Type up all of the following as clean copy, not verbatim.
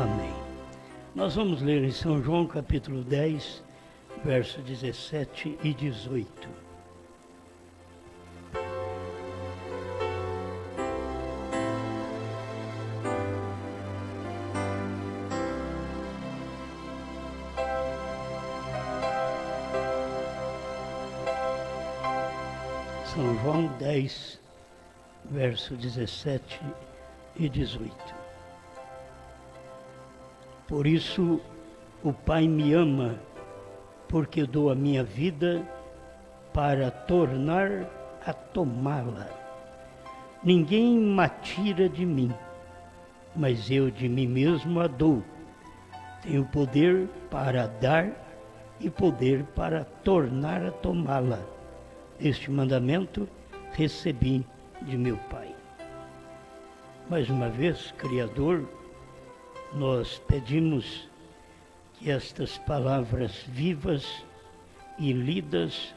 Amém. Nós vamos ler em São João capítulo 10, versos 17 e 18. São João 10, verso 17 e 18. Por isso o Pai me ama, porque dou a minha vida para tornar a tomá-la. Ninguém me tira de mim, mas eu de mim mesmo a dou. Tenho poder para dar e poder para tornar a tomá-la. Este mandamento recebi de meu Pai. Mais uma vez, Criador, nós pedimos que estas palavras vivas e lidas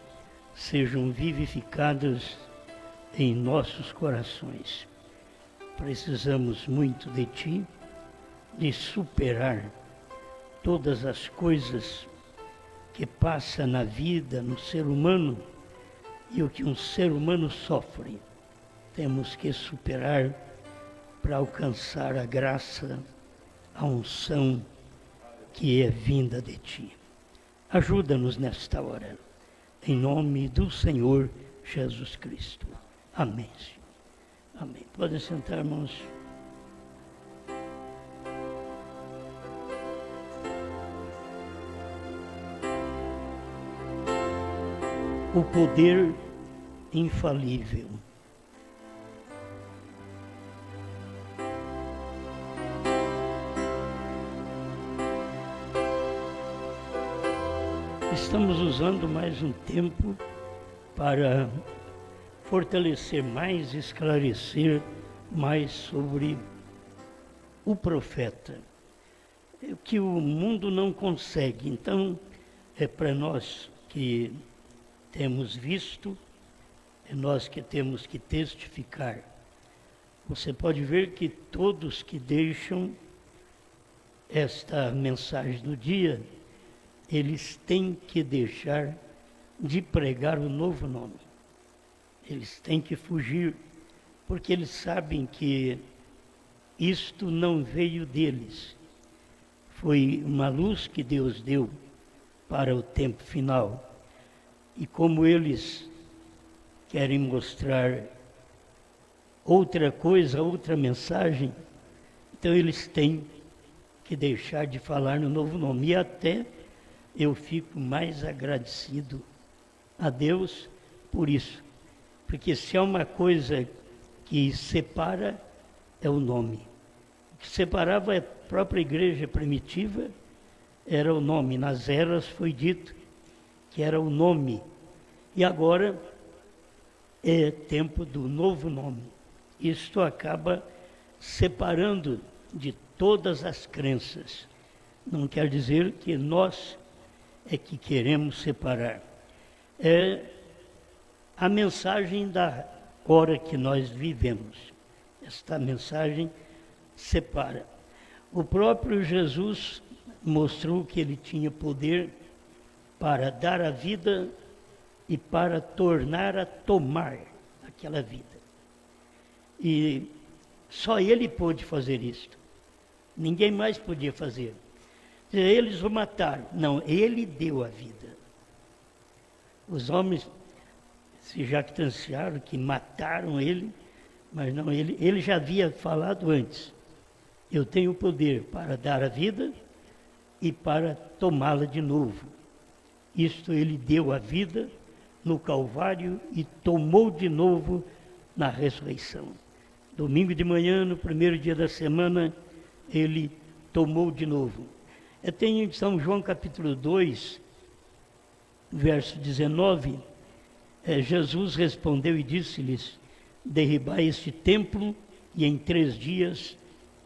sejam vivificadas em nossos corações. Precisamos muito de Ti, de superar todas as coisas que passam na vida, no ser humano, e o que um ser humano sofre. Temos que superar para alcançar a graça, a unção que é vinda de Ti. Ajuda-nos nesta hora, em nome do Senhor Jesus Cristo. Amém. Amém. Podem sentar, irmãos. O poder infalível. Estamos usando mais um tempo para fortalecer mais, esclarecer mais sobre o profeta. É o que o mundo não consegue. Então, é para nós que temos visto, é nós que temos que testificar. Você pode ver que todos que deixam esta mensagem do dia, eles têm que deixar de pregar o novo nome. Eles têm que fugir, porque eles sabem que isto não veio deles. Foi uma luz que Deus deu para o tempo final. E como eles querem mostrar outra coisa, outra mensagem, então eles têm que deixar de falar no novo nome. E até eu fico mais agradecido a Deus por isso. Porque se há uma coisa que separa, é o nome. O que separava a própria igreja primitiva era o nome. Nas eras foi dito que era o nome. E agora é tempo do novo nome. Isto acaba separando de todas as crenças. Não quer dizer que nós é que queremos separar. É a mensagem da hora que nós vivemos. Esta mensagem separa. O próprio Jesus mostrou que ele tinha poder para dar a vida e para tornar a tomar aquela vida. E só ele pôde fazer isto. Ninguém mais podia fazer. Eles o mataram. Não, ele deu a vida. Os homens se jactanciaram que mataram ele, mas não, ele já havia falado antes. Eu tenho o poder para dar a vida e para tomá-la de novo. Isto ele deu a vida no Calvário e tomou de novo na ressurreição. Domingo de manhã, no primeiro dia da semana, ele tomou de novo. Tem em São João capítulo 2, verso 19, Jesus respondeu e disse-lhes: derribai este templo e em 3 dias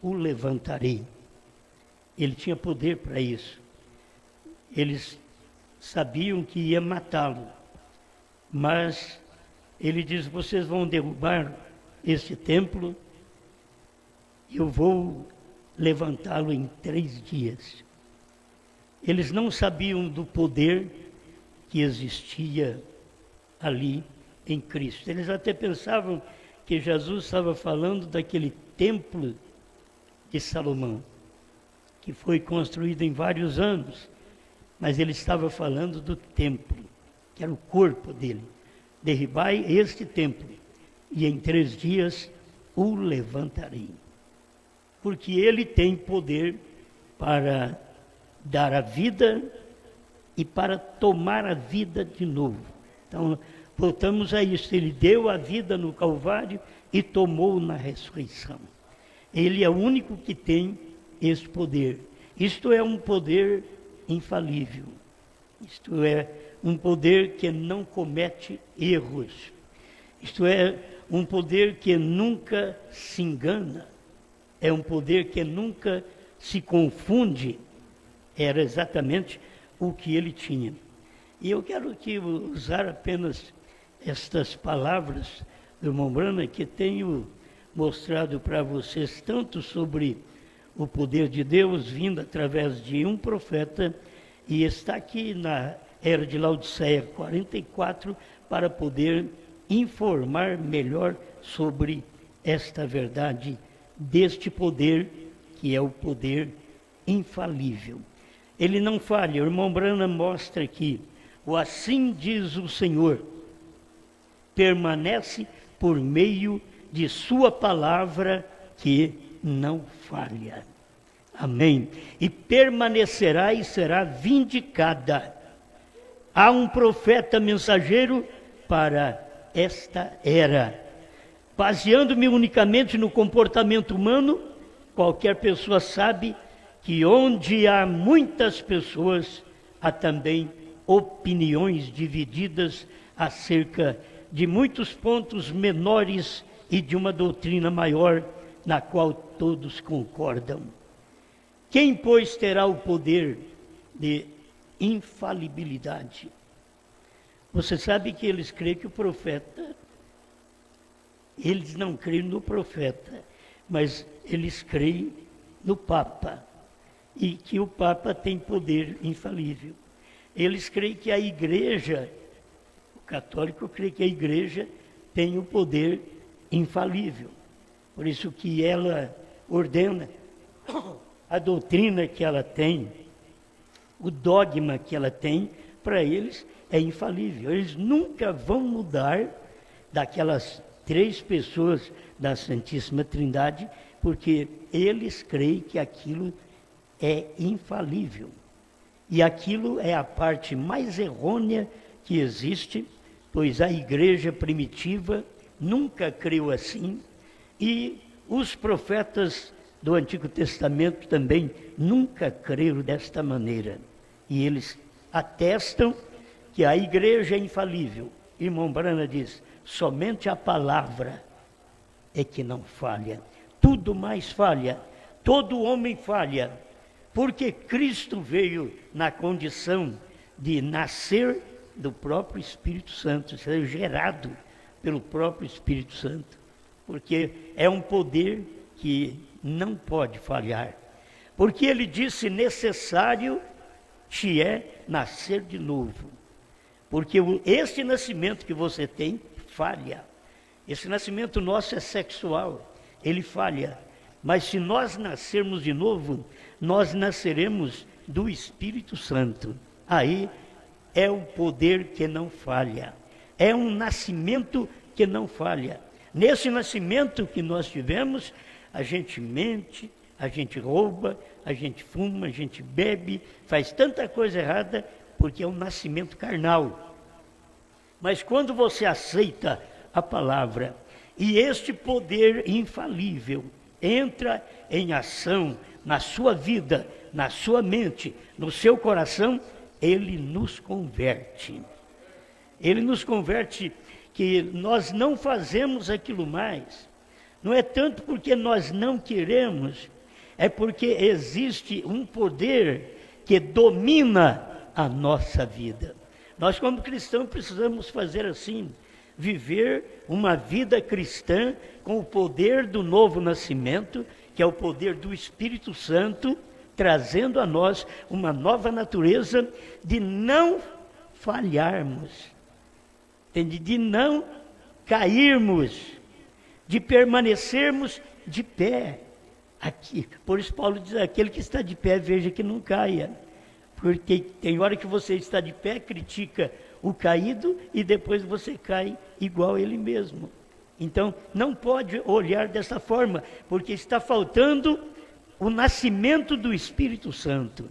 o levantarei. Ele tinha poder para isso. Eles sabiam que ia matá-lo, mas ele diz: vocês vão derrubar este templo, eu vou levantá-lo em 3 dias. Eles não sabiam do poder que existia ali em Cristo. Eles até pensavam que Jesus estava falando daquele templo de Salomão, que foi construído em vários anos, mas ele estava falando do templo, que era o corpo dele. Derribai este templo, e em 3 dias o levantarei. Porque ele tem poder para dar a vida e para tomar a vida de novo. Então, voltamos a isso. Ele deu a vida no Calvário e tomou na ressurreição. Ele é o único que tem esse poder. Isto é um poder infalível. Isto é um poder que não comete erros. Isto é um poder que nunca se engana. É um poder que nunca se confunde. Era exatamente o que ele tinha. E eu quero usar apenas estas palavras do irmão Branham, que tenho mostrado para vocês tanto sobre o poder de Deus vindo através de um profeta, e está aqui na Era de Laodiceia 44, para poder informar melhor sobre esta verdade deste poder, que é o poder infalível. Ele não falha. O irmão Branham mostra aqui, o assim diz o Senhor, permanece por meio de sua palavra que não falha. Amém. E permanecerá e será vindicada. Há um profeta mensageiro para esta era. Baseando-me unicamente no comportamento humano, qualquer pessoa sabe que onde há muitas pessoas, há também opiniões divididas acerca de muitos pontos menores e de uma doutrina maior, na qual todos concordam. Quem, pois, terá o poder de infalibilidade? Você sabe que eles creem que o profeta, eles não creem no profeta, mas eles creem no Papa, e que o Papa tem poder infalível. Eles creem que a igreja, o católico crê que a igreja tem o poder infalível. Por isso que ela ordena a doutrina que ela tem, o dogma que ela tem, para eles é infalível. Eles nunca vão mudar daquelas 3 pessoas da Santíssima Trindade, porque eles creem que aquilo é infalível. E aquilo é a parte mais errônea que existe, pois a igreja primitiva nunca creu assim, e os profetas do Antigo Testamento também nunca creram desta maneira. E eles atestam que a igreja é infalível. Irmão Branham diz, somente a palavra é que não falha. Tudo mais falha, todo homem falha, porque Cristo veio na condição de nascer do próprio Espírito Santo, ser gerado pelo próprio Espírito Santo, porque é um poder que não pode falhar, porque ele disse, necessário te é nascer de novo, porque este nascimento que você tem falha. Esse nascimento nosso é sexual, ele falha, mas se nós nascermos de novo, nós nasceremos do Espírito Santo. Aí é o poder que não falha, é um nascimento que não falha. Nesse nascimento que nós tivemos, a gente mente, a gente rouba, a gente fuma, a gente bebe, faz tanta coisa errada, porque é um nascimento carnal. Mas quando você aceita a palavra, e este poder infalível entra em ação na sua vida, na sua mente, no seu coração, ele nos converte. Ele nos converte, que nós não fazemos aquilo mais. Não é tanto porque nós não queremos, é porque existe um poder que domina a nossa vida. Nós, como cristãos, precisamos fazer assim. viver uma vida cristã com o poder do novo nascimento, que é o poder do Espírito Santo, trazendo a nós uma nova natureza de não falharmos, entende? De não cairmos, de permanecermos de pé. Aqui, por isso Paulo diz, aquele que está de pé, veja que não caia. Porque tem hora que você está de pé, critica o caído e depois você cai igual ele mesmo. Então, não pode olhar dessa forma, porque está faltando o nascimento do Espírito Santo.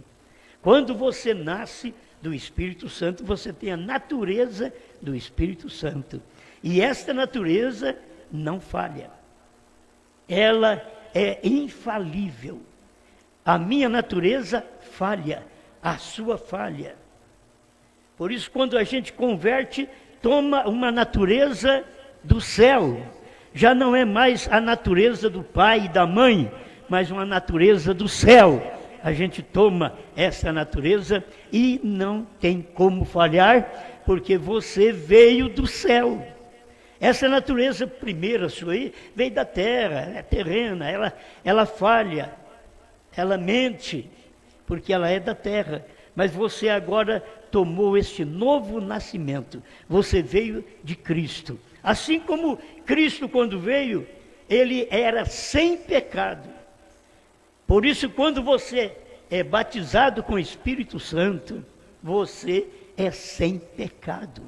Quando você nasce do Espírito Santo, você tem a natureza do Espírito Santo. E esta natureza não falha. Ela é infalível. A minha natureza falha, a sua falha. Por isso, quando a gente converte, toma uma natureza do céu. Já não é mais a natureza do pai e da mãe, mas uma natureza do céu. A gente toma essa natureza e não tem como falhar, porque você veio do céu. Essa natureza primeira sua aí veio da terra, é terrena, ela falha, ela mente, porque ela é da terra. Mas você agora tomou este novo nascimento, você veio de Cristo. Assim como Cristo, quando veio, ele era sem pecado. Por isso, quando você é batizado com o Espírito Santo, você é sem pecado.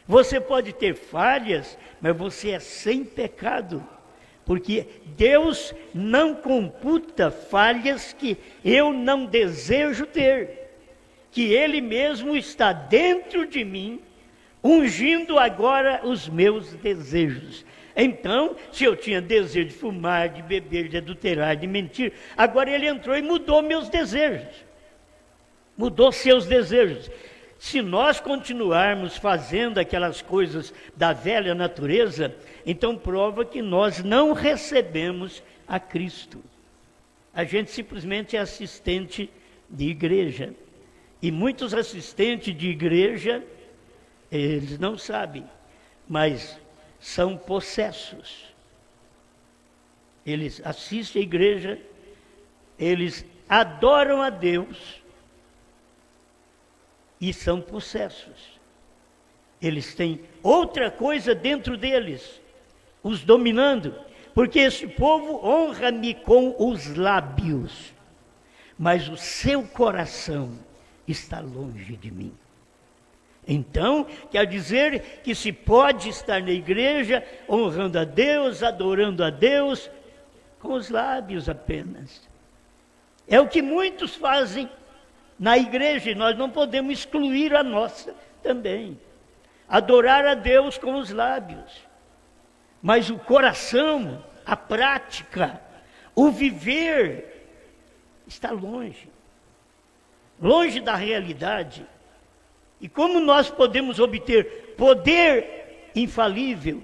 Você pode ter falhas, mas você é sem pecado. Porque Deus não computa falhas que eu não desejo ter. Que Ele mesmo está dentro de mim, ungindo agora os meus desejos. Então, se eu tinha desejo de fumar, de beber, de adulterar, de mentir, agora Ele entrou e mudou meus desejos. Mudou seus desejos. Se nós continuarmos fazendo aquelas coisas da velha natureza, então prova que nós não recebemos a Cristo. A gente simplesmente é assistente de igreja. E muitos assistentes de igreja, eles não sabem, mas são possessos. Eles assistem a igreja, eles adoram a Deus e são possessos. Eles têm outra coisa dentro deles, os dominando, porque esse povo honra-me com os lábios, mas o seu coração está longe de mim. Então, quer dizer que se pode estar na igreja, honrando a Deus, adorando a Deus, com os lábios apenas. É o que muitos fazem na igreja, e nós não podemos excluir a nossa também. Adorar a Deus com os lábios, mas o coração, a prática, o viver, está longe. Longe da realidade. E como nós podemos obter poder infalível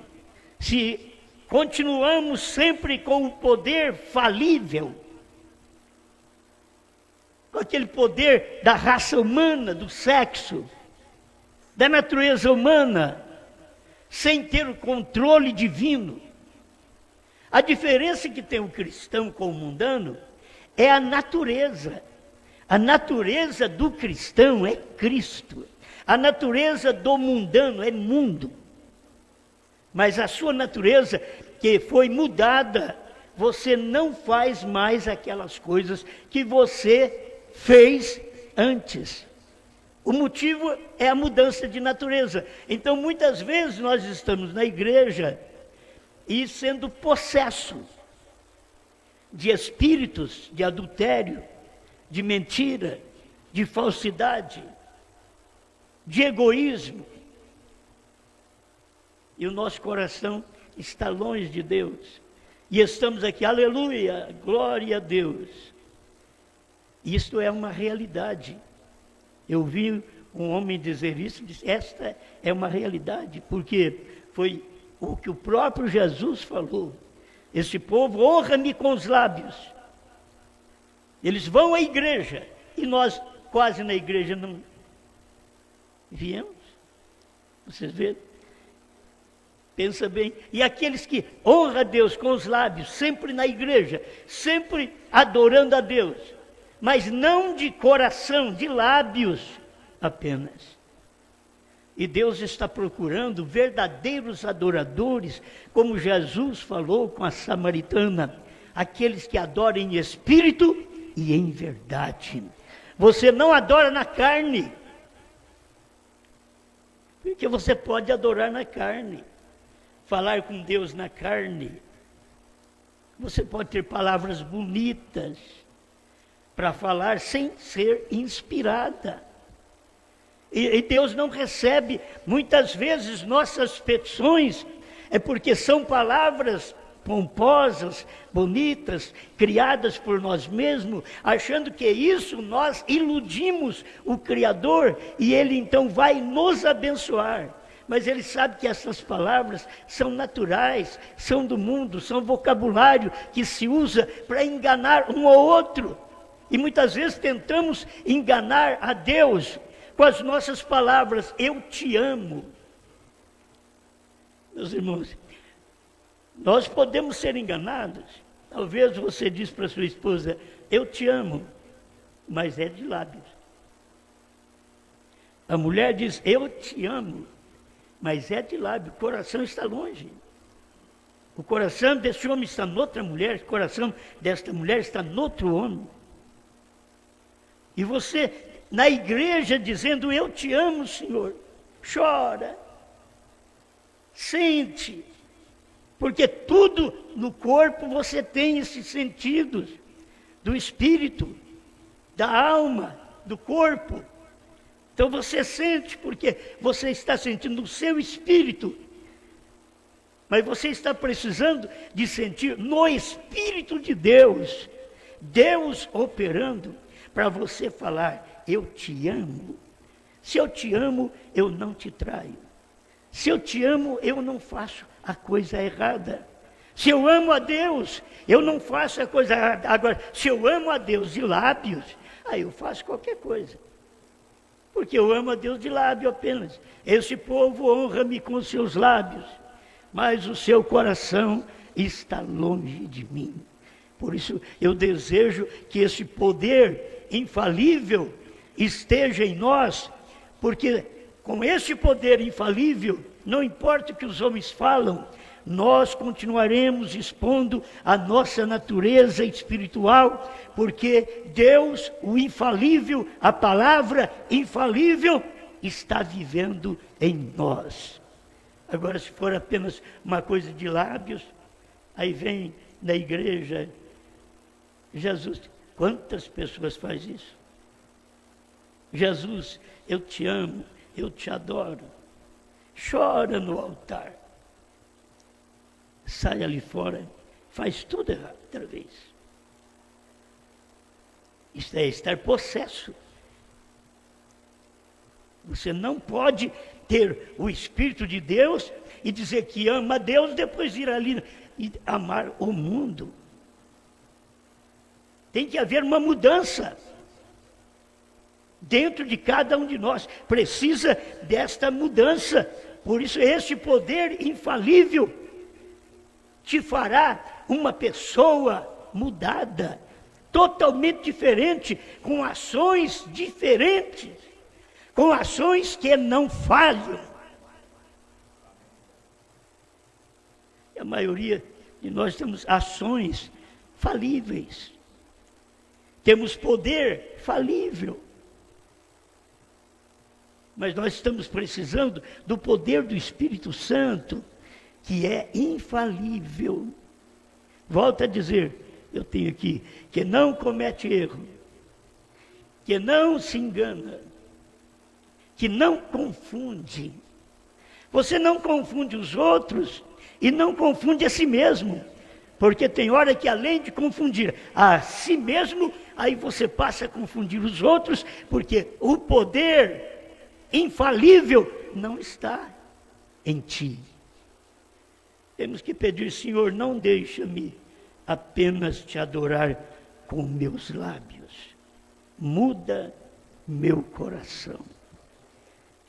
se continuamos sempre com o poder falível? Com aquele poder da raça humana, do sexo, da natureza humana, sem ter o controle divino. A diferença que tem o cristão com o mundano é a natureza. A natureza do cristão é Cristo. A natureza do mundano é mundo. Mas a sua natureza, que foi mudada, você não faz mais aquelas coisas que você fez antes. O motivo é a mudança de natureza. Então, muitas vezes nós estamos na igreja e sendo possessos de espíritos de adultério, de mentira, de falsidade, de egoísmo. E o nosso coração está longe de Deus. E estamos aqui, aleluia, glória a Deus. Isto é uma realidade. Eu vi um homem dizer isso, disse, esta é uma realidade, porque foi o que o próprio Jesus falou. Esse povo honra-me com os lábios. Eles vão à igreja, e nós quase na igreja não viemos. Vocês veem? Pensa bem. E aqueles que honram a Deus com os lábios, sempre na igreja, sempre adorando a Deus, mas não de coração, de lábios apenas. E Deus está procurando verdadeiros adoradores, como Jesus falou com a samaritana, aqueles que adoram em espírito e em verdade. Você não adora na carne, porque você pode adorar na carne, falar com Deus na carne. Você pode ter palavras bonitas para falar sem ser inspirada. E Deus não recebe, muitas vezes, nossas petições, é porque são palavras pomposas, bonitas, criadas por nós mesmos, achando que isso nós iludimos o Criador, e Ele então vai nos abençoar. Mas Ele sabe que essas palavras são naturais, são do mundo, são vocabulário que se usa para enganar um ou outro. E muitas vezes tentamos enganar a Deus com as nossas palavras, eu te amo. Meus irmãos, nós podemos ser enganados. Talvez você diz para sua esposa, eu te amo, mas é de lábios. A mulher diz, eu te amo, mas é de lábio, o coração está longe. O coração desse homem está noutra mulher, o coração desta mulher está noutro homem. E você, na igreja, dizendo, eu te amo, Senhor, chora, sente, porque tudo no corpo você tem esses sentidos, do espírito, da alma, do corpo. Então você sente, porque você está sentindo o seu espírito, mas você está precisando de sentir no Espírito de Deus, Deus operando, para você falar, eu te amo. Se eu te amo, eu não te traio. Se eu te amo, eu não faço a coisa errada. Se eu amo a Deus, eu não faço a coisa errada. Agora, se eu amo a Deus de lábios, aí eu faço qualquer coisa. Porque eu amo a Deus de lábio apenas. Esse povo honra-me com os seus lábios, mas o seu coração está longe de mim. Por isso eu desejo que esse poder infalível esteja em nós, porque com esse poder infalível, não importa o que os homens falam, nós continuaremos expondo a nossa natureza espiritual, porque Deus, o infalível, a palavra infalível, está vivendo em nós. Agora, se for apenas uma coisa de lábios, aí vem na igreja, Jesus, quantas pessoas faz isso? Jesus, eu te amo, eu te adoro. Chora no altar. Sai ali fora, faz tudo errado outra vez. Isso é estar possesso. Você não pode ter o Espírito de Deus e dizer que ama a Deus, depois ir ali e amar o mundo. Tem que haver uma mudança dentro de cada um de nós. Precisa desta mudança. Por isso, esse poder infalível te fará uma pessoa mudada, totalmente diferente, com ações diferentes, com ações que não falham. E a maioria de nós temos ações falíveis. Temos poder falível. Mas nós estamos precisando do poder do Espírito Santo, que é infalível. Volto a dizer, eu tenho aqui, que não comete erro, que não se engana, que não confunde. Você não confunde os outros e não confunde a si mesmo. Porque tem hora que além de confundir a si mesmo, aí você passa a confundir os outros, porque o poder infalível não está em ti. Temos que pedir, Senhor, não deixa-me apenas te adorar com meus lábios. Muda meu coração.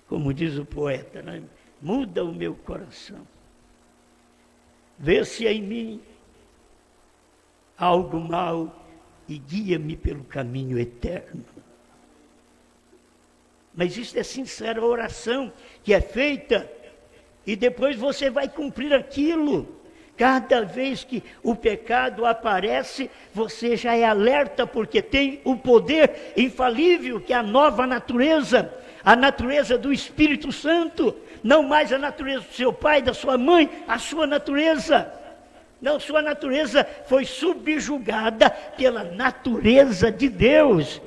Como diz o poeta, né? Muda o meu coração. vê se há em mim algo mal e guia-me pelo caminho eterno. Mas isso é sincera oração que é feita e depois você vai cumprir aquilo. Cada vez que o pecado aparece, você já é alerta, porque tem o poder infalível, que é a nova natureza, a natureza do Espírito Santo, não mais a natureza do seu pai, da sua mãe, a sua natureza. Não, sua natureza foi subjugada pela natureza de Deus.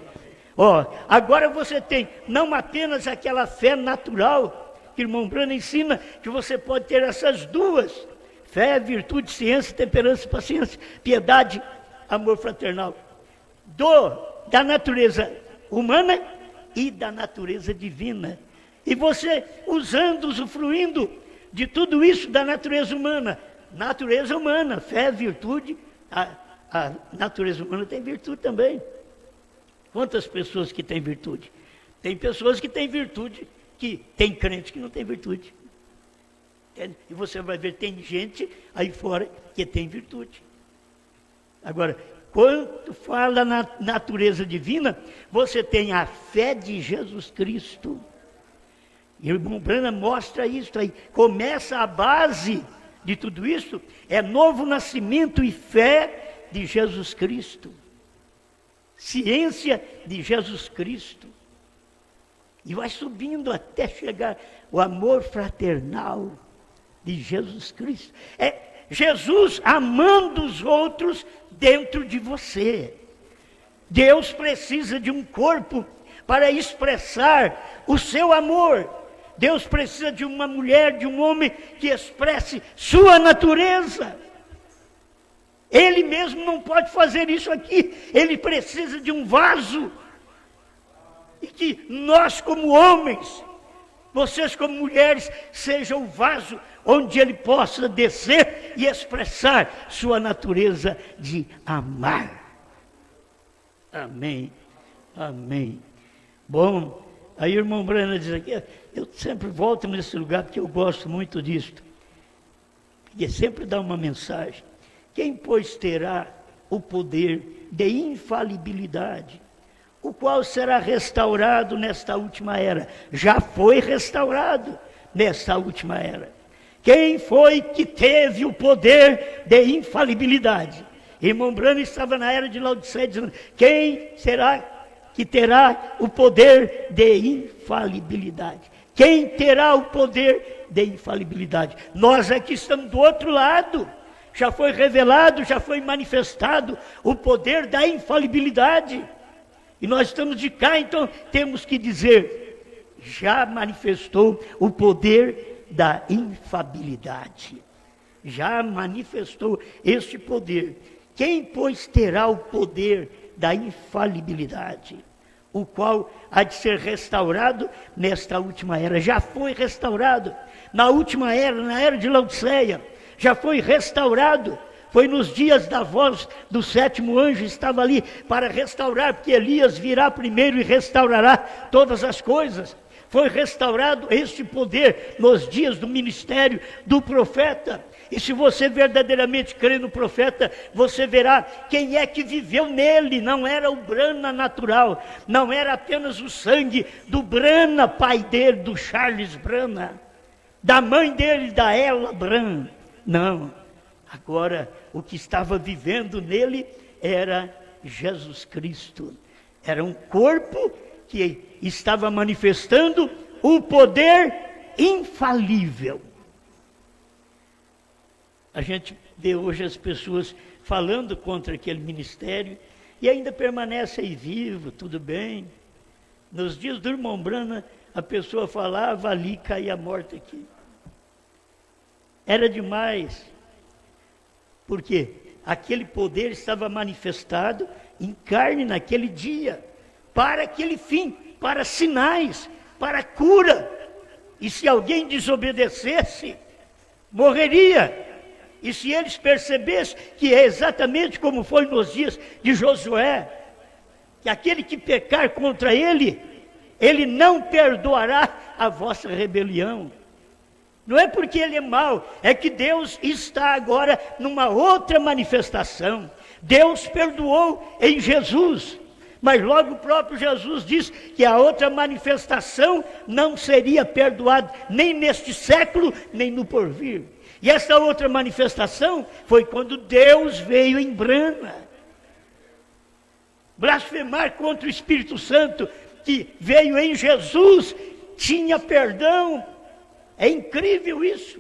Agora você tem não apenas aquela fé natural, que o irmão Brano ensina, que você pode ter essas duas: fé, virtude, ciência, temperança, paciência, piedade, amor fraternal. Da natureza humana e da natureza divina. E você usufruindo de tudo isso da natureza humana. Natureza humana, fé, virtude, a natureza humana tem virtude também. Quantas pessoas que têm virtude? Tem pessoas que têm virtude, que tem crente que não tem virtude. E você vai ver, tem gente aí fora que tem virtude. Agora, quando fala na natureza divina, você tem a fé de Jesus Cristo. E o irmão Brana mostra isso aí. Começa a base de tudo isso, é novo nascimento e fé de Jesus Cristo. Ciência de Jesus Cristo. E vai subindo até chegar o amor fraternal de Jesus Cristo. É Jesus amando os outros dentro de você. Deus precisa de um corpo para expressar o seu amor. Deus precisa de uma mulher, de um homem que expresse sua natureza. Ele mesmo não pode fazer isso aqui. Ele precisa de um vaso. E que nós como homens, vocês como mulheres, sejam o vaso onde ele possa descer e expressar sua natureza de amar. Amém. Amém. Bom, aí o irmão Brana diz aqui, eu sempre volto nesse lugar porque eu gosto muito disto. E sempre dá uma mensagem. Quem, pois, terá o poder de infalibilidade, o qual será restaurado nesta última era? Já foi restaurado nesta última era. Quem foi que teve o poder de infalibilidade? Irmão Brana estava na era de Laodiceia dizendo, quem será que terá o poder de infalibilidade? Quem terá o poder de infalibilidade? Nós aqui estamos do outro lado. Já foi revelado, já foi manifestado o poder da infalibilidade. E nós estamos de cá, então temos que dizer, já manifestou o poder da infalibilidade. Já manifestou este poder. Quem, pois, terá o poder da infalibilidade? O qual há de ser restaurado nesta última era. Já foi restaurado na última era, na era de Laodiceia. Já foi restaurado. Foi nos dias da voz do sétimo anjo, estava ali para restaurar, porque Elias virá primeiro e restaurará todas as coisas. Foi restaurado este poder nos dias do ministério do profeta. E se você verdadeiramente crê no profeta, você verá quem é que viveu nele. Não era o Brana natural, não era apenas o sangue do Brana, pai dele, do Charles Brana, da mãe dele, da Ella Brana. Não, agora o que estava vivendo nele era Jesus Cristo. Era um corpo que estava manifestando o poder infalível. A gente vê hoje as pessoas falando contra aquele ministério e ainda permanece aí vivo, tudo bem. Nos dias do irmão Brana, a pessoa falava ali, caía morta aqui. Era demais, porque aquele poder estava manifestado em carne naquele dia, para aquele fim, para sinais, para cura. E se alguém desobedecesse, morreria. E se eles percebessem que é exatamente como foi nos dias de Josué, que aquele que pecar contra ele, ele não perdoará a vossa rebelião. Não é porque ele é mau, é que Deus está agora numa outra manifestação. Deus perdoou em Jesus, mas logo o próprio Jesus diz que a outra manifestação não seria perdoada nem neste século, nem no porvir. E essa outra manifestação foi quando Deus veio em Brana. Blasfemar contra o Espírito Santo, que veio em Jesus, tinha perdão. É incrível isso.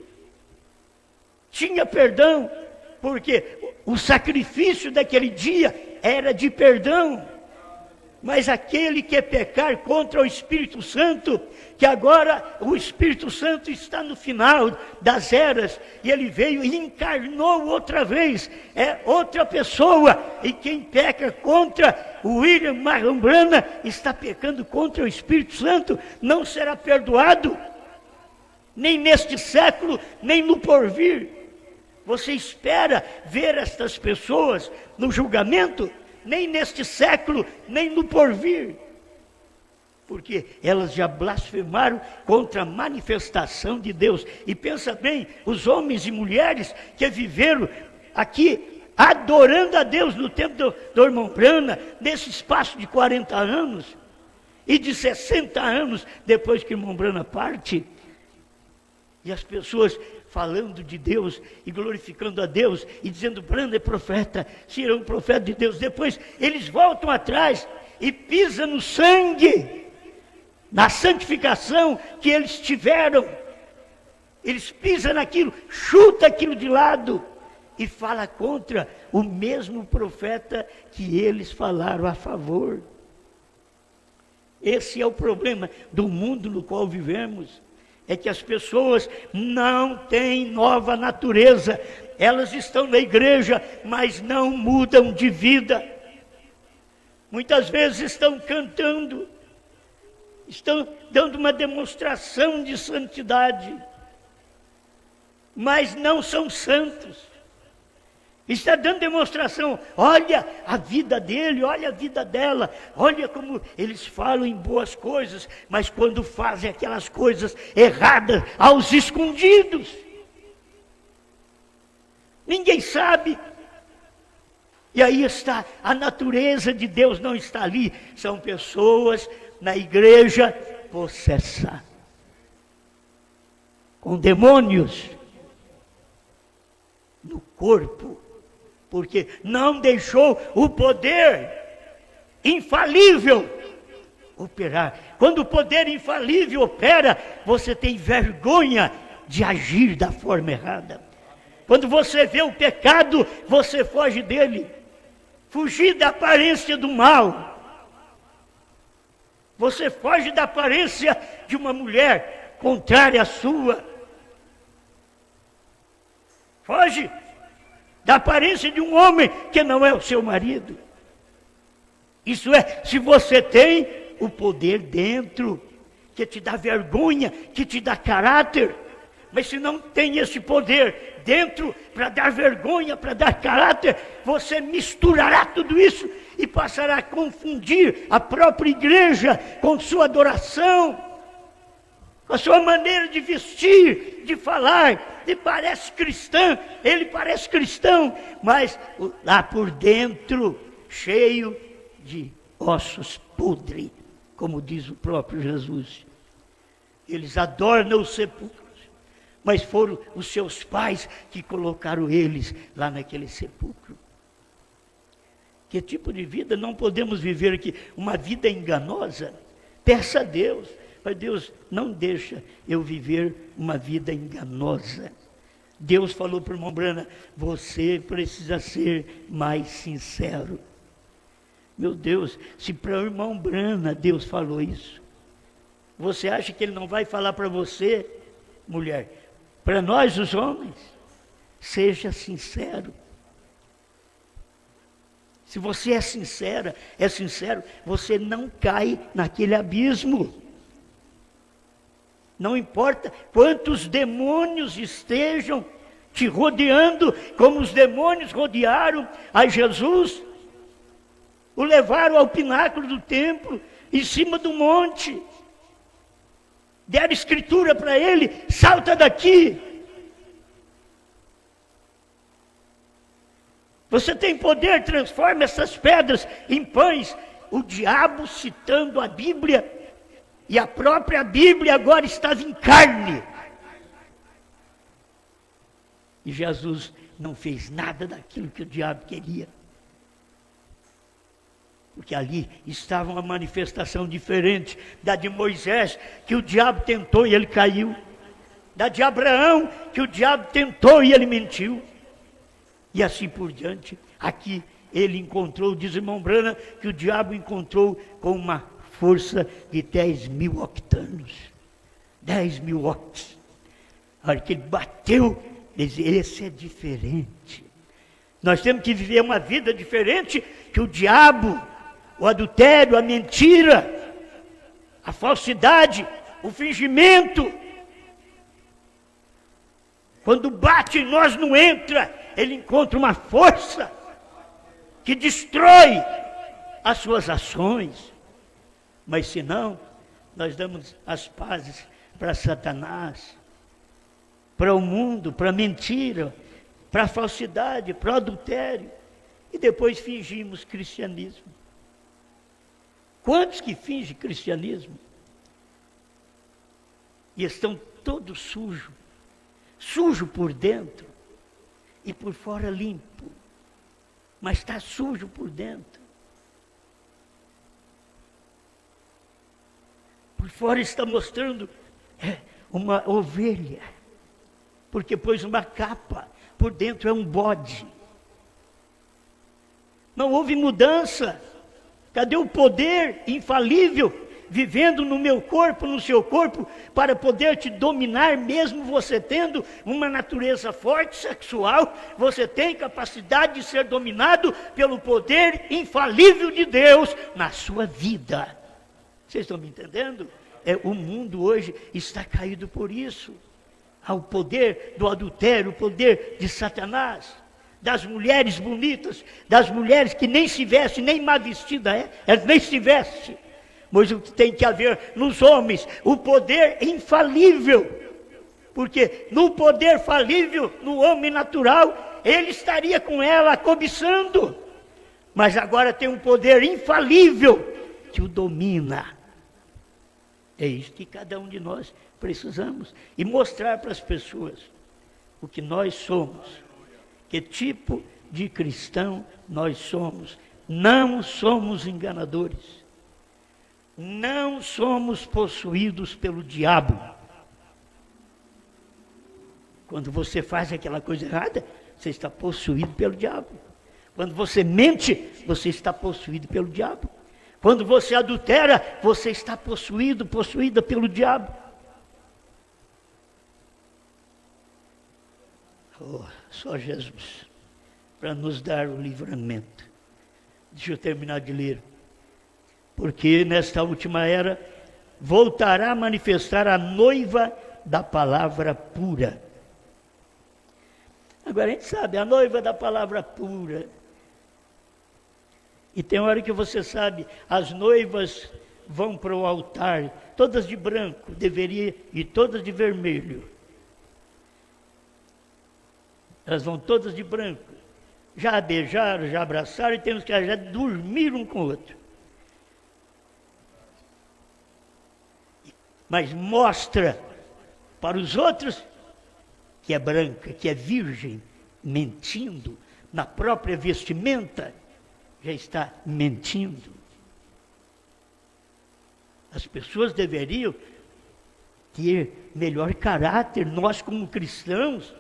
Tinha perdão, porque o sacrifício daquele dia era de perdão. Mas aquele que pecar contra o Espírito Santo, que agora o Espírito Santo está no final das eras, e ele veio e encarnou outra vez, é outra pessoa, e quem peca contra o William Marion Branham está pecando contra o Espírito Santo, não será perdoado, nem neste século, nem no porvir. Você espera ver estas pessoas no julgamento? Nem neste século, nem no porvir. Porque elas já blasfemaram contra a manifestação de Deus. E pensa bem, os homens e mulheres que viveram aqui adorando a Deus no tempo do irmão Branham, nesse espaço de 40 anos, e de 60 anos depois que o irmão Branham parte, e as pessoas falando de Deus e glorificando a Deus e dizendo: Branham é profeta, será um profeta de Deus. Depois eles voltam atrás e pisam no sangue, na santificação que eles tiveram. Eles pisam naquilo, chutam aquilo de lado e falam contra o mesmo profeta que eles falaram a favor. Esse é o problema do mundo no qual vivemos. É que as pessoas não têm nova natureza. Elas estão na igreja, mas não mudam de vida. Muitas vezes estão cantando, estão dando uma demonstração de santidade, mas não são santos. Está dando demonstração, olha a vida dele, olha a vida dela, olha como eles falam em boas coisas, mas quando fazem aquelas coisas erradas, aos escondidos, ninguém sabe. E aí está, a natureza de Deus não está ali, são pessoas na igreja possessas, com demônios no corpo, porque não deixou o poder infalível operar. Quando o poder infalível opera, você tem vergonha de agir da forma errada. Quando você vê o pecado, você foge dele. Fugir da aparência do mal. Você foge da aparência de uma mulher contrária à sua. Foge da aparência de um homem que não é o seu marido. Isso é, se você tem o poder dentro, que te dá vergonha, que te dá caráter. Mas se não tem esse poder dentro para dar vergonha, para dar caráter, você misturará tudo isso e passará a confundir a própria igreja com sua adoração, com a sua maneira de vestir, de falar. Ele parece cristão, ele parece cristão, mas lá por dentro, cheio de ossos podres, como diz o próprio Jesus. Eles adornam os sepulcros, mas foram os seus pais que colocaram eles lá naquele sepulcro. Que tipo de vida não podemos viver aqui? Uma vida enganosa? Peça a Deus. Mas Deus não deixa eu viver uma vida enganosa. Deus falou para o irmão Branham: você precisa ser mais sincero. Meu Deus, se para o irmão Branham Deus falou isso, você acha que ele não vai falar para você, mulher? Para nós os homens, seja sincero. Se você é sincera, é sincero, você não cai naquele abismo. Não importa quantos demônios estejam te rodeando, como os demônios rodearam a Jesus, o levaram ao pináculo do templo, em cima do monte. deram escritura para ele, salta daqui. Você tem poder, transforma essas pedras em pães. O diabo citando a Bíblia, e a própria Bíblia agora estava em carne. E Jesus não fez nada daquilo que o diabo queria. Porque ali estava uma manifestação diferente da de Moisés, que o diabo tentou e ele caiu. Da de Abraão, que o diabo tentou e ele mentiu. E assim por diante. Aqui ele encontrou, diz o irmão Branham, que o diabo encontrou com uma força de 10.000 octanos. 10.000 octos. A hora que ele bateu, ele disse, esse é diferente. Nós temos que viver uma vida diferente que o diabo, o adultério, a mentira, a falsidade, o fingimento. Quando bate em nós não entra, ele encontra uma força que destrói as suas ações. Mas se não, nós damos as pazes para Satanás, para o mundo, para a mentira, para a falsidade, para o adultério, e depois fingimos cristianismo. Quantos que fingem cristianismo e estão todos sujos, sujo por dentro e por fora limpo, mas está sujo por dentro. Por fora está mostrando uma ovelha, porque pôs uma capa, por dentro é um bode. Não houve mudança. Cadê o poder infalível vivendo no meu corpo, no seu corpo, para poder te dominar, mesmo você tendo uma natureza forte, sexual? Você tem capacidade de ser dominado pelo poder infalível de Deus na sua vida. Vocês estão me entendendo? O mundo hoje está caído por isso. Há o poder do adultério, o poder de Satanás, das mulheres bonitas, das mulheres que nem se vestem, nem má vestida elas nem se vestem. Mas o que tem que haver nos homens, o poder infalível. Porque no poder falível, no homem natural, ele estaria com ela cobiçando. Mas agora tem um poder infalível que o domina. É isso que cada um de nós precisamos. E mostrar para as pessoas o que nós somos. Que tipo de cristão nós somos. Não somos enganadores. Não somos possuídos pelo diabo. Quando você faz aquela coisa errada, você está possuído pelo diabo. Quando você mente, você está possuído pelo diabo. Quando você adultera, você está possuída pelo diabo. Oh, só Jesus, para nos dar o livramento. Deixa eu terminar de ler. Porque nesta última era, voltará a manifestar a noiva da palavra pura. Agora a gente sabe, a noiva da palavra pura. E tem hora que você sabe, as noivas vão para o altar, todas de branco, deveria, e todas de vermelho. Elas vão todas de branco. Já beijaram, já abraçaram, e temos que já dormir um com o outro. Mas mostra para os outros que é branca, que é virgem, mentindo na própria vestimenta, já está mentindo. As pessoas deveriam ter melhor caráter, nós como cristãos,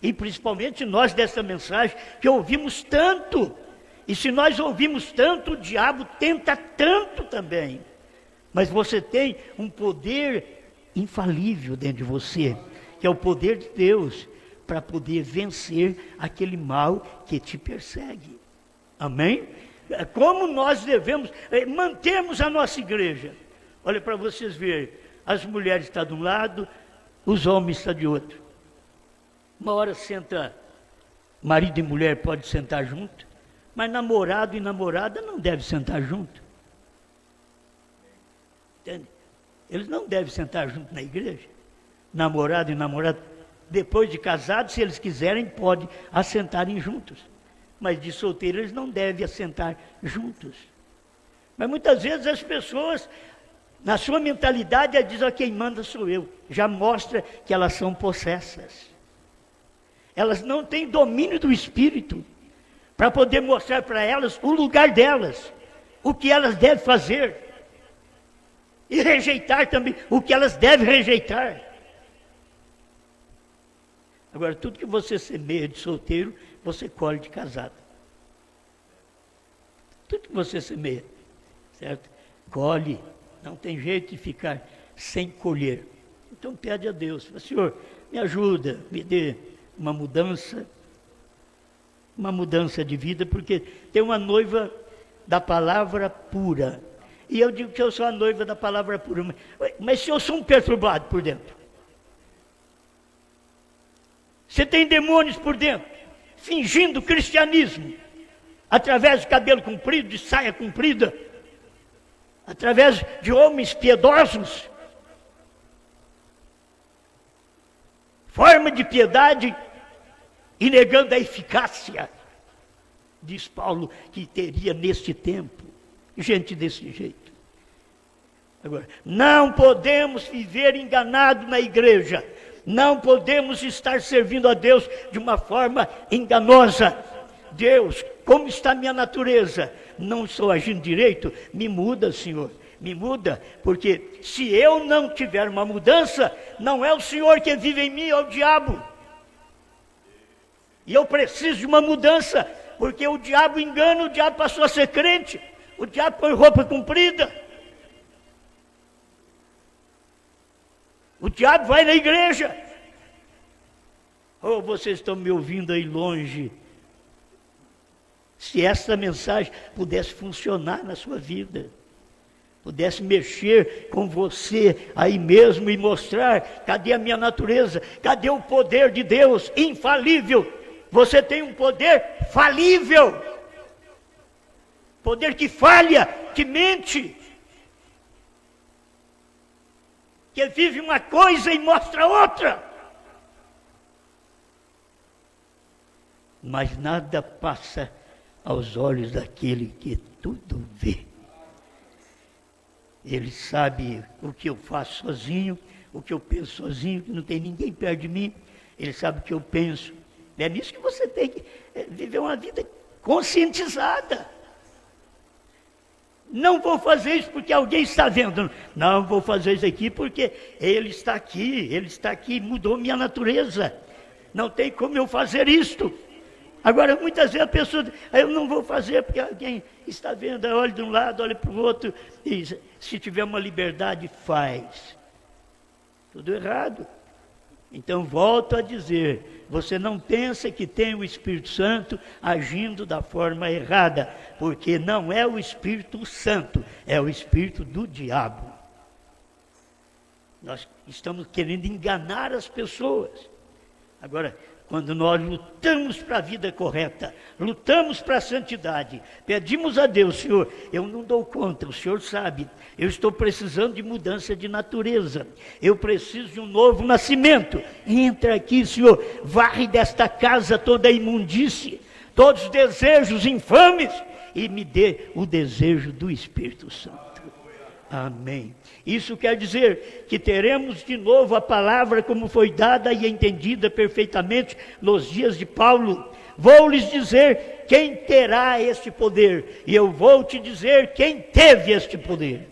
e principalmente nós dessa mensagem, que ouvimos tanto, e se nós ouvimos tanto, o diabo tenta tanto também, mas você tem um poder infalível dentro de você, que é o poder de Deus, para poder vencer aquele mal que te persegue. Amém? Como nós devemos mantermos a nossa igreja. Olha para vocês verem, as mulheres estão de um lado, os homens estão de outro. Uma hora senta, marido e mulher pode sentar junto, mas namorado e namorada não devem sentar junto. Entende? Eles não devem sentar junto na igreja. Namorado e namorada, depois de casados, se eles quiserem, podem assentarem juntos. Mas de solteiro eles não devem assentar juntos. Mas muitas vezes as pessoas, na sua mentalidade, elas dizem, quem manda sou eu. Já mostra que elas são possessas. Elas não têm domínio do Espírito para poder mostrar para elas o lugar delas, o que elas devem fazer. E rejeitar também o que elas devem rejeitar. Agora, tudo que você semeia de solteiro, você colhe de casado. Tudo que você semeia, certo? Colhe, não tem jeito de ficar sem colher. Então pede a Deus, fala, Senhor, me ajuda, me dê uma mudança de vida, porque tem uma noiva da palavra pura. E eu digo que eu sou a noiva da palavra pura, mas se eu sou um perturbado por dentro, você tem demônios por dentro, fingindo cristianismo, através de cabelo comprido, de saia comprida, através de homens piedosos, forma de piedade e negando a eficácia, diz Paulo, que teria neste tempo, gente desse jeito. Agora, não podemos viver enganado na igreja, não podemos estar servindo a Deus de uma forma enganosa. Deus, como está a minha natureza? Não estou agindo direito? Me muda, Senhor, me muda, porque se eu não tiver uma mudança, não é o Senhor que vive em mim, é o diabo. E eu preciso de uma mudança, porque o diabo engana, o diabo passou a ser crente, o diabo põe roupa comprida, o diabo vai na igreja. Oh, vocês estão me ouvindo aí longe. Se essa mensagem pudesse funcionar na sua vida, pudesse mexer com você aí mesmo e mostrar, cadê a minha natureza? Cadê o poder de Deus infalível? Você tem um poder falível, poder que falha, que mente, que vive uma coisa e mostra outra. Mas nada passa aos olhos daquele que tudo vê. Ele sabe o que eu faço sozinho, o que eu penso sozinho, que não tem ninguém perto de mim. Ele sabe o que eu penso. É nisso que você tem que viver uma vida conscientizada. Não vou fazer isso porque alguém está vendo. Não vou fazer isso aqui porque ele está aqui, mudou minha natureza. Não tem como eu fazer isto. Agora, muitas vezes a pessoa diz, eu não vou fazer porque alguém está vendo, olha de um lado, olha para o outro, e se tiver uma liberdade, faz. Tudo errado. Então, volto a dizer, você não pensa que tem o Espírito Santo agindo da forma errada, porque não é o Espírito Santo, é o Espírito do diabo. Nós estamos querendo enganar as pessoas. Agora, quando nós lutamos para a vida correta, lutamos para a santidade, pedimos a Deus, Senhor, eu não dou conta, o Senhor sabe, eu estou precisando de mudança de natureza, eu preciso de um novo nascimento. Entra aqui, Senhor, varre desta casa toda a imundície, todos os desejos infames, e me dê o desejo do Espírito Santo. Amém. Isso quer dizer que teremos de novo a palavra como foi dada e entendida perfeitamente nos dias de Paulo. Vou lhes dizer quem terá este poder, e eu vou te dizer quem teve este poder.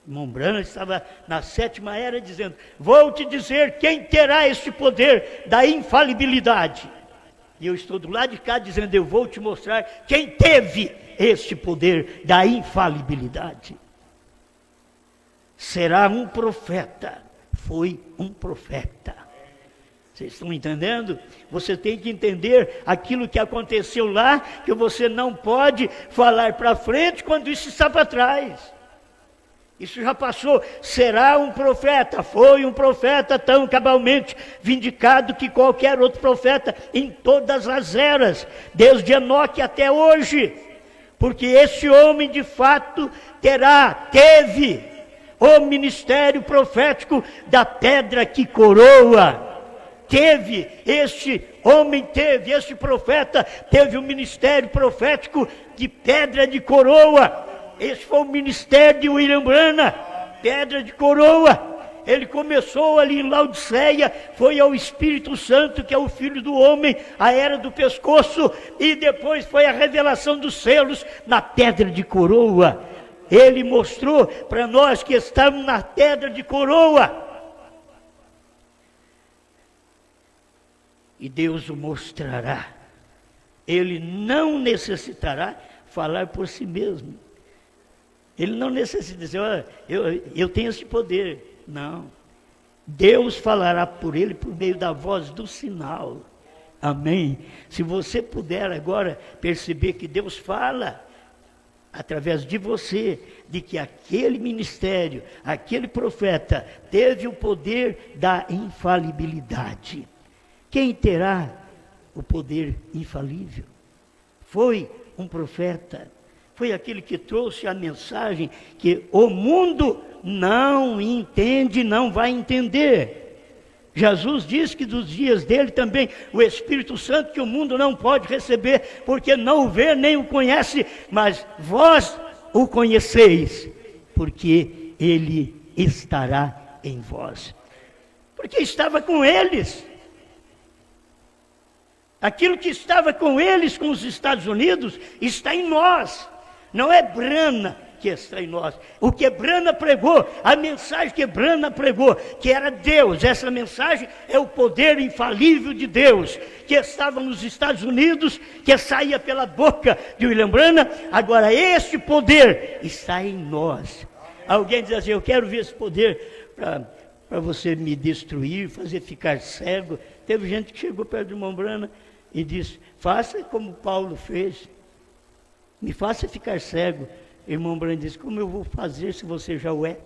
Irmão Branham estava na 7ª era dizendo, vou te dizer quem terá este poder da infalibilidade. E eu estou do lado de cá dizendo, eu vou te mostrar quem teve este poder da infalibilidade. Será um profeta, foi um profeta. Vocês estão entendendo? Você tem que entender aquilo que aconteceu lá, que você não pode falar para frente quando isso está para trás. Isso já passou. Será um profeta, foi um profeta tão cabalmente vindicado que qualquer outro profeta em todas as eras, desde Enoque até hoje. Porque esse homem de fato teve o ministério profético da pedra que coroa. Este profeta teve o ministério profético de pedra de coroa. Esse foi o ministério de William Branham, pedra de coroa. Ele começou ali em Laodiceia, foi ao Espírito Santo, que é o Filho do Homem, a era do pescoço, e depois foi a revelação dos selos na pedra de coroa. Ele mostrou para nós que estamos na pedra de coroa. E Deus o mostrará. Ele não necessitará falar por si mesmo. Ele não necessita dizer, olha, eu tenho esse poder. Não. Deus falará por ele por meio da voz do sinal. Amém? Se você puder agora perceber que Deus fala através de você, de que aquele ministério, aquele profeta, teve o poder da infalibilidade. Quem terá o poder infalível? Foi um profeta, foi aquele que trouxe a mensagem que o mundo não entende, não vai entender. Jesus disse que dos dias dele também o Espírito Santo que o mundo não pode receber, porque não o vê nem o conhece, mas vós o conheceis, porque ele estará em vós. Porque estava com eles. Aquilo que estava com eles, com os Estados Unidos, está em nós. Não é Branham que está em nós. O que Branham pregou, a mensagem que Branham pregou, que era Deus, essa mensagem é o poder infalível de Deus, que estava nos Estados Unidos, que saía pela boca de William Branham. Agora este poder está em nós. Alguém diz assim, eu quero ver esse poder para você me destruir, fazer ficar cego. Teve gente que chegou perto do irmão Branham e disse, faça como Paulo fez, me faça ficar cego. O irmão Branham disse, como eu vou fazer se você já o é?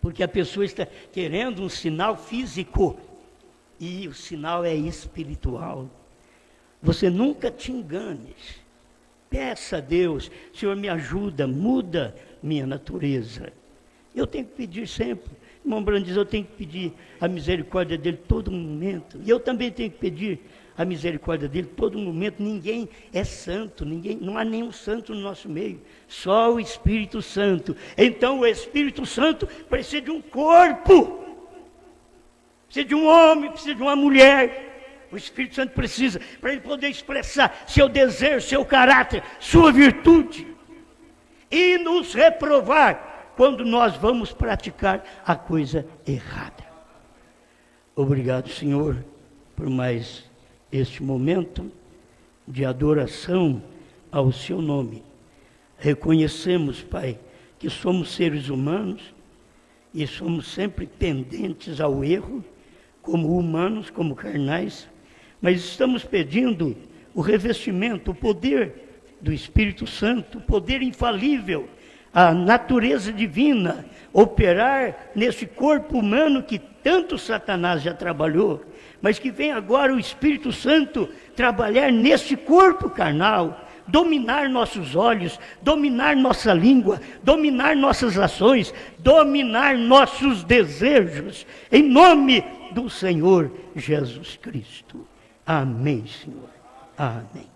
Porque a pessoa está querendo um sinal físico, e o sinal é espiritual. Você nunca te enganes. Peça a Deus, Senhor, me ajuda, muda minha natureza. Eu tenho que pedir sempre. O irmão Branham diz, eu tenho que pedir a misericórdia dele todo momento. E eu também tenho que pedir a misericórdia dele todo momento. Ninguém é santo, não há nenhum santo no nosso meio. Só o Espírito Santo. Então o Espírito Santo precisa de um corpo. Precisa de um homem, precisa de uma mulher. O Espírito Santo precisa para ele poder expressar seu desejo, seu caráter, sua virtude. E nos reprovar quando nós vamos praticar a coisa errada. Obrigado, Senhor, por mais este momento de adoração ao seu nome. Reconhecemos, Pai, que somos seres humanos e somos sempre pendentes ao erro, como humanos, como carnais, mas estamos pedindo o revestimento, o poder do Espírito Santo, o poder infalível, a natureza divina operar nesse corpo humano que tanto Satanás já trabalhou, mas que vem agora o Espírito Santo trabalhar nesse corpo carnal, dominar nossos olhos, dominar nossa língua, dominar nossas ações, dominar nossos desejos, em nome do Senhor Jesus Cristo. Amém, Senhor. Amém.